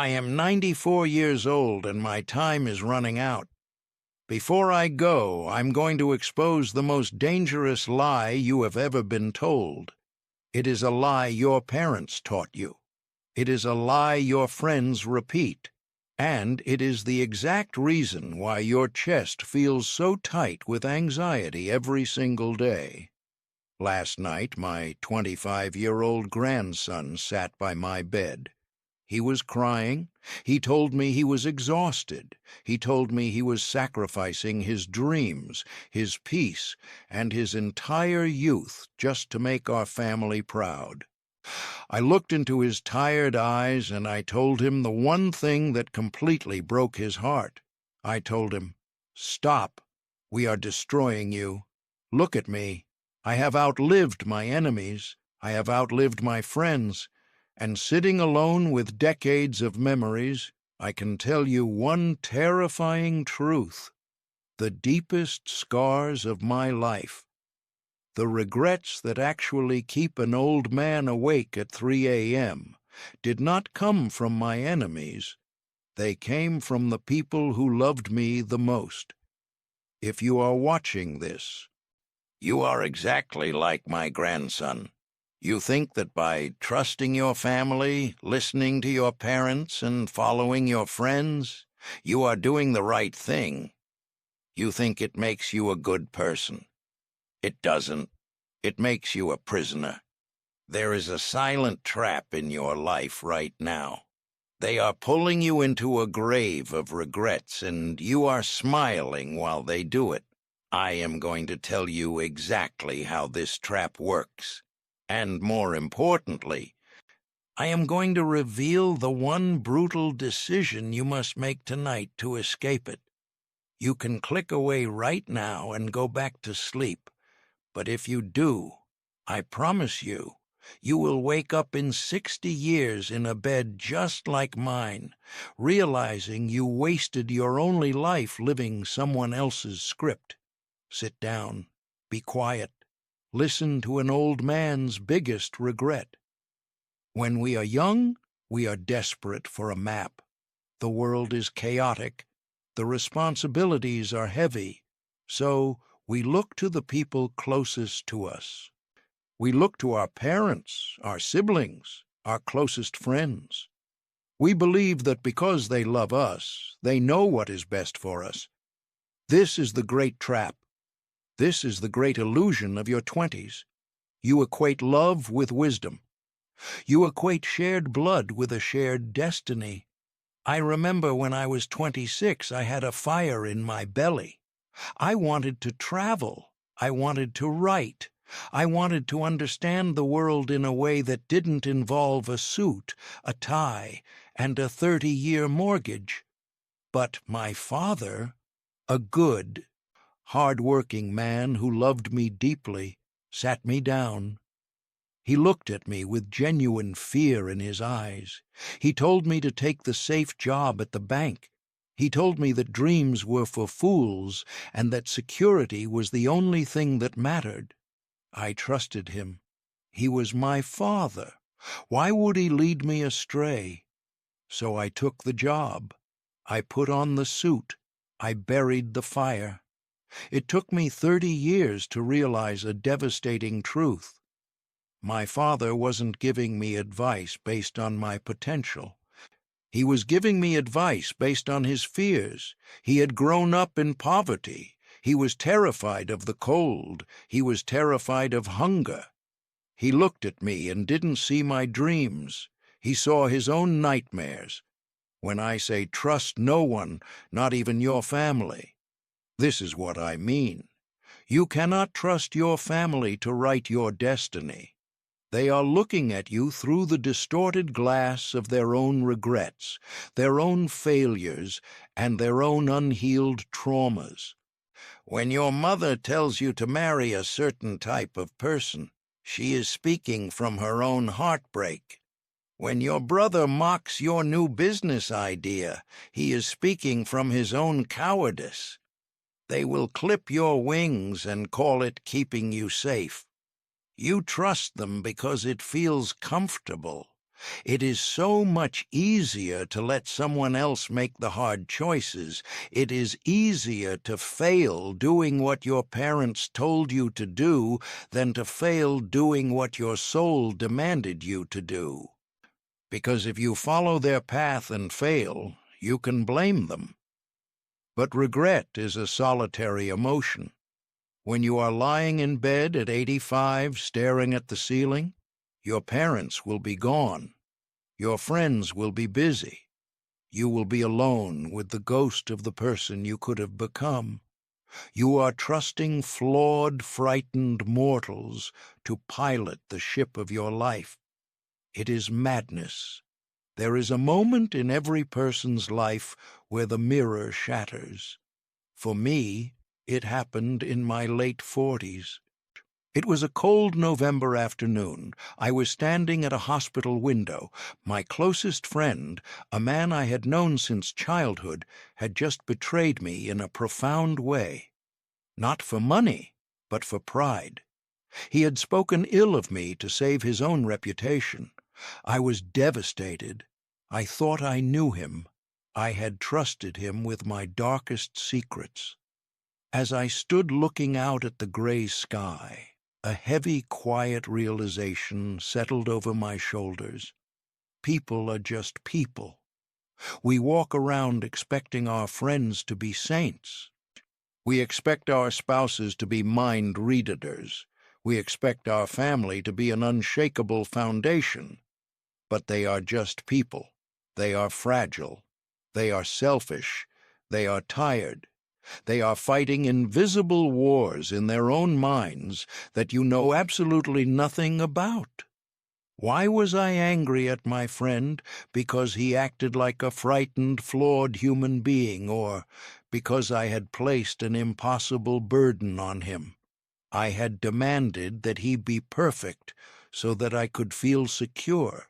I am 94 years old and my time is running out. Before I go, I'm going to expose the most dangerous lie you have ever been told. It is a lie your parents taught you. It is a lie your friends repeat. And it is the exact reason why your chest feels so tight with anxiety every single day. Last night, my 25-year-old grandson sat by my bed. He was crying. He told me he was exhausted. He told me he was sacrificing his dreams, his peace, and his entire youth just to make our family proud. I looked into his tired eyes and I told him the one thing that completely broke his heart. I told him, "Stop. We are destroying you. Look at me. I have outlived my enemies. I have outlived my friends. And sitting alone with decades of memories, I can tell you one terrifying truth. The deepest scars of my life, the regrets that actually keep an old man awake at 3 a.m., did not come from my enemies. They came from the people who loved me the most. If you are watching this, you are exactly like my grandson. You think that by trusting your family, listening to your parents, and following your friends, you are doing the right thing. You think it makes you a good person. It doesn't. It makes you a prisoner. There is a silent trap in your life right now. They are pulling you into a grave of regrets, and you are smiling while they do it. I am going to tell you exactly how this trap works. And more importantly, I am going to reveal the one brutal decision you must make tonight to escape it. You can click away right now and go back to sleep. But if you do, I promise you, you will wake up in 60 years in a bed just like mine, realizing you wasted your only life living someone else's script. Sit down, be quiet, listen to an old man's biggest regret. When we are young, we are desperate for a map. The world is chaotic, the responsibilities are heavy, so we look to the people closest to us. We look to our parents, our siblings, our closest friends. We believe that because they love us, they know what is best for us. This is the great trap. This is the great illusion of your 20s. You equate love with wisdom. You equate shared blood with a shared destiny. I remember when I was 26, I had a fire in my belly. I wanted to travel. I wanted to write. I wanted to understand the world in a way that didn't involve a suit, a tie, and a 30-year mortgage. But my father, a good, hard-working man who loved me deeply, sat me down. He looked at me with genuine fear in his eyes. He told me to take the safe job at the bank. He told me that dreams were for fools and that security was the only thing that mattered. I trusted him. He was my father. Why would he lead me astray? So I took the job. I put on the suit. I buried the fire. It took me 30 years to realize a devastating truth. My father wasn't giving me advice based on my potential. He was giving me advice based on his fears. He had grown up in poverty. He was terrified of the cold. He was terrified of hunger. He looked at me and didn't see my dreams. He saw his own nightmares. When I say trust no one, not even your family, this is what I mean. You cannot trust your family to write your destiny. They are looking at you through the distorted glass of their own regrets, their own failures, and their own unhealed traumas. When your mother tells you to marry a certain type of person, she is speaking from her own heartbreak. When your brother mocks your new business idea, he is speaking from his own cowardice. They will clip your wings and call it keeping you safe. You trust them because it feels comfortable. It is so much easier to let someone else make the hard choices. It is easier to fail doing what your parents told you to do than to fail doing what your soul demanded you to do. Because if you follow their path and fail, you can blame them. But regret is a solitary emotion. When you are lying in bed at 85 staring at the ceiling, your parents will be gone. Your friends will be busy. You will be alone with the ghost of the person you could have become. You are trusting flawed, frightened mortals to pilot the ship of your life. It is madness. There is a moment in every person's life where the mirror shatters. For me, it happened in my late 40s. It was a cold November afternoon. I was standing at a hospital window. My closest friend, a man I had known since childhood, had just betrayed me in a profound way. Not for money, but for pride. He had spoken ill of me to save his own reputation. I was devastated. I thought I knew him. I had trusted him with my darkest secrets. As I stood looking out at the gray sky, a heavy, quiet realization settled over my shoulders. People are just people. We walk around expecting our friends to be saints. We expect our spouses to be mind readers. We expect our family to be an unshakable foundation. But they are just people. They are fragile. They are selfish. They are tired. They are fighting invisible wars in their own minds that you know absolutely nothing about. Why was I angry at my friend? Because he acted like a frightened, flawed human being, or because I had placed an impossible burden on him? I had demanded that he be perfect so that I could feel secure.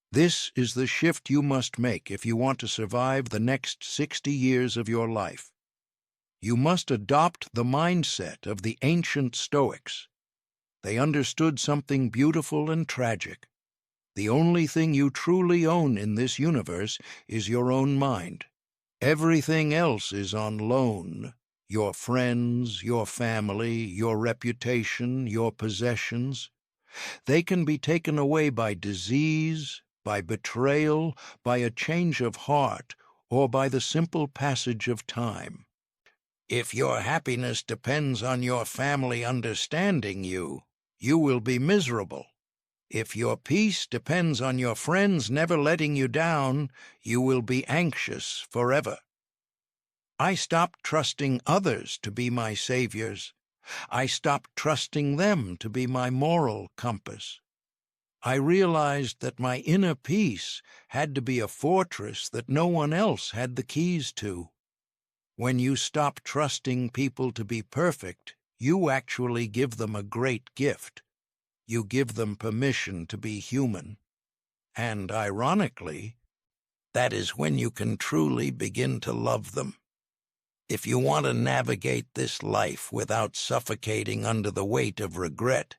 This is the shift you must make if you want to survive the next 60 years of your life. You must adopt the mindset of the ancient Stoics. They understood something beautiful and tragic. The only thing you truly own in this universe is your own mind. Everything else is on loan. Your friends, your family, your reputation, your possessions. They can be taken away by disease, by betrayal, by a change of heart, or by the simple passage of time. If your happiness depends on your family understanding you, you will be miserable. If your peace depends on your friends never letting you down, you will be anxious forever. I stopped trusting others to be my saviors. I stopped trusting them to be my moral compass. I realized that my inner peace had to be a fortress that no one else had the keys to. When you stop trusting people to be perfect, you actually give them a great gift. You give them permission to be human. And ironically, that is when you can truly begin to love them. If you want to navigate this life without suffocating under the weight of regret,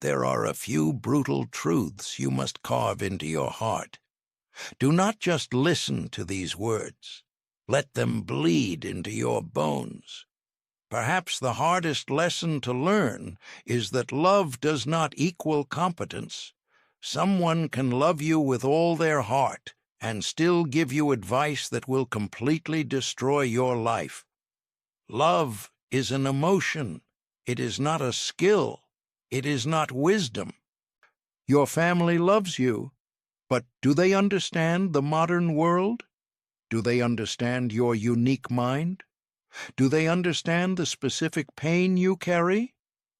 there are a few brutal truths you must carve into your heart. Do not just listen to these words. Let them bleed into your bones. Perhaps the hardest lesson to learn is that love does not equal competence. Someone can love you with all their heart and still give you advice that will completely destroy your life. Love is an emotion. It is not a skill. It is not wisdom. Your family loves you, but do they understand the modern world? Do they understand your unique mind? Do they understand the specific pain you carry?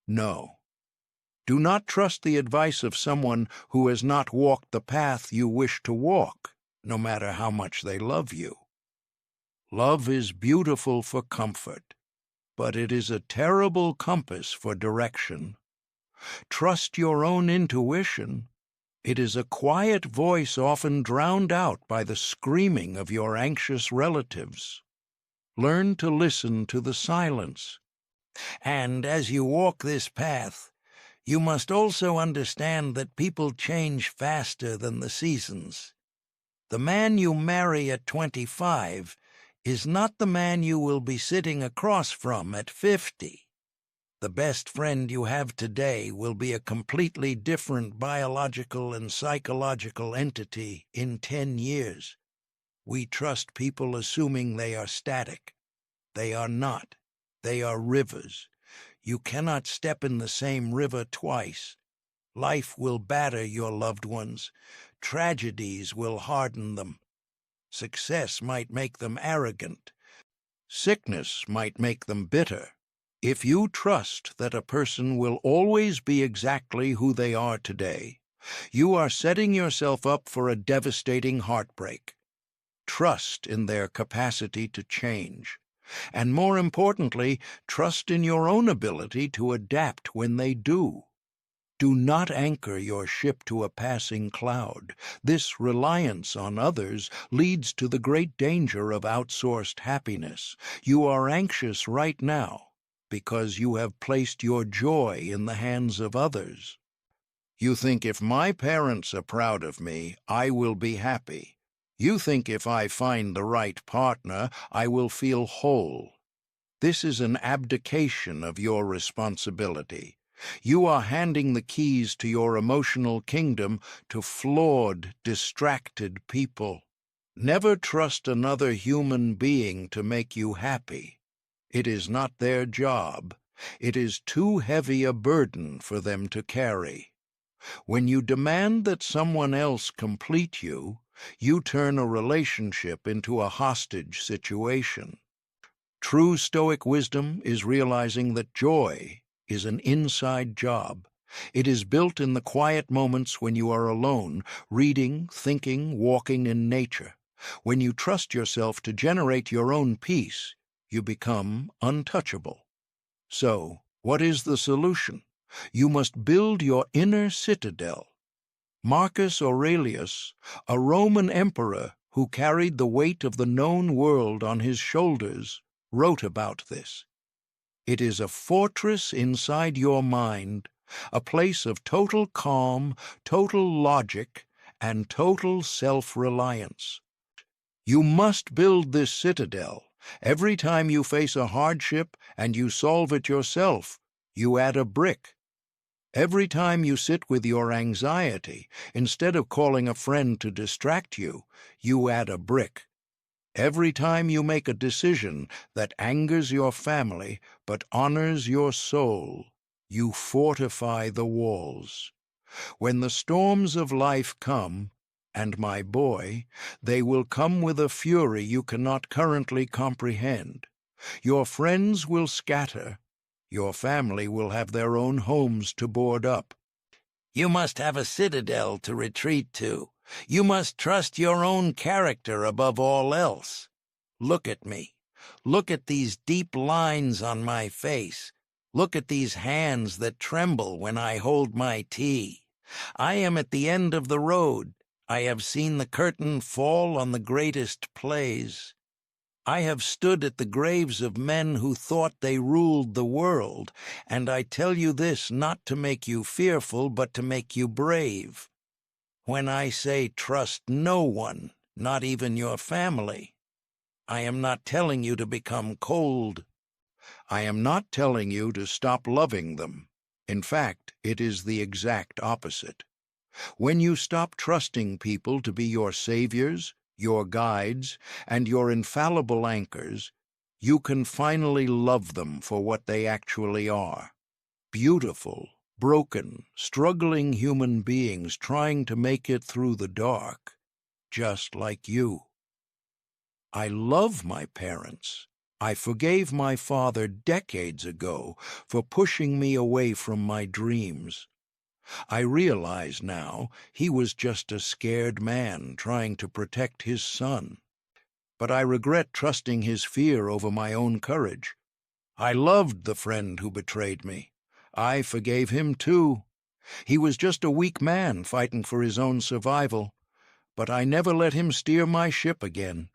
No. Do not trust the advice of someone who has not walked the path you wish to walk, no matter how much they love you. Love is beautiful for comfort, but it is a terrible compass for direction. Trust your own intuition. It is a quiet voice often drowned out by the screaming of your anxious relatives. Learn to listen to the silence. And as you walk this path, You must also understand that people change faster than the seasons. The man you marry at 25 is not the man you will be sitting across from at 50. The best friend you have today will be a completely different biological and psychological entity in 10 years. We trust people assuming they are static. They are not. They are rivers. You cannot step in the same river twice. Life will batter your loved ones. Tragedies will harden them. Success might make them arrogant. Sickness might make them bitter. If you trust that a person will always be exactly who they are today, you are setting yourself up for a devastating heartbreak. Trust in their capacity to change. And more importantly, trust in your own ability to adapt when they do. Do not anchor your ship to a passing cloud. This reliance on others leads to the great danger of outsourced happiness. You are anxious right now because you have placed your joy in the hands of others. You think if my parents are proud of me, I will be happy. You think if I find the right partner, I will feel whole. This is an abdication of your responsibility. You are handing the keys to your emotional kingdom to flawed, distracted people. Never trust another human being to make you happy. It is not their job. It is too heavy a burden for them to carry. When you demand that someone else complete you, you turn a relationship into a hostage situation. True Stoic wisdom is realizing that joy is an inside job. It is built in the quiet moments when you are alone, reading, thinking, walking in nature. When you trust yourself to generate your own peace, you become untouchable. So, what is the solution? You must build your inner citadel. Marcus Aurelius, a Roman emperor who carried the weight of the known world on his shoulders, wrote about this. It is a fortress inside your mind, a place of total calm, total logic, and total self-reliance. You must build this citadel. Every time you face a hardship and you solve it yourself, you add a brick. Every time you sit with your anxiety, instead of calling a friend to distract you, you add a brick. Every time you make a decision that angers your family but honors your soul, you fortify the walls. When the storms of life come, and my boy, they will come with a fury you cannot currently comprehend. Your friends will scatter. Your family will have their own homes to board up. You must have a citadel to retreat to. You must trust your own character above all else. Look at me. Look at these deep lines on my face. Look at these hands that tremble when I hold my tea. I am at the end of the road. I have seen the curtain fall on the greatest plays. I have stood at the graves of men who thought they ruled the world, and I tell you this not to make you fearful, but to make you brave. When I say trust no one, not even your family, I am not telling you to become cold. I am not telling you to stop loving them. In fact, it is the exact opposite. When you stop trusting people to be your saviors, your guides, and your infallible anchors, you can finally love them for what they actually are. Beautiful, broken, struggling human beings trying to make it through the dark, just like you. I love my parents. I forgave my father decades ago for pushing me away from my dreams. I realize now he was just a scared man trying to protect his son. But I regret trusting his fear over my own courage. I loved the friend who betrayed me. I forgave him too. He was just a weak man fighting for his own survival. But I never let him steer my ship again.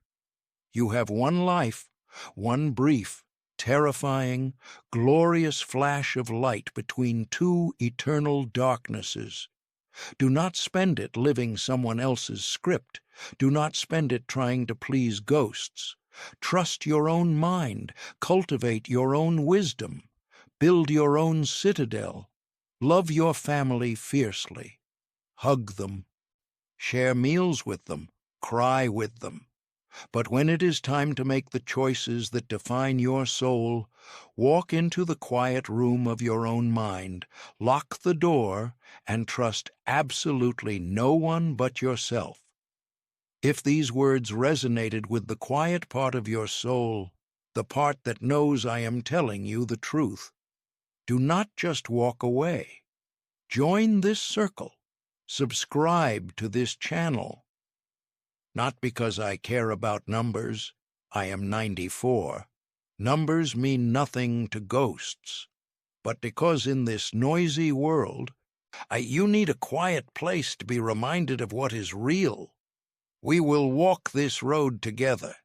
You have one life, one brief, terrifying, glorious flash of light between two eternal darknesses. Do not spend it living someone else's script. Do not spend it trying to please ghosts. Trust your own mind. Cultivate your own wisdom. Build your own citadel. Love your family fiercely. Hug them. Share meals with them. Cry with them. But when it is time to make the choices that define your soul, walk into the quiet room of your own mind, lock the door, and trust absolutely no one but yourself. If these words resonated with the quiet part of your soul, the part that knows I am telling you the truth, do not just walk away. Join this circle. Subscribe to this channel. Not because I care about numbers. I am 94. Numbers mean nothing to ghosts. But because in this noisy world, you need a quiet place to be reminded of what is real. We will walk this road together.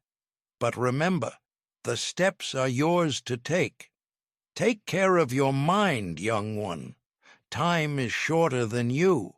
But remember, the steps are yours to take. Take care of your mind, young one. Time is shorter than you.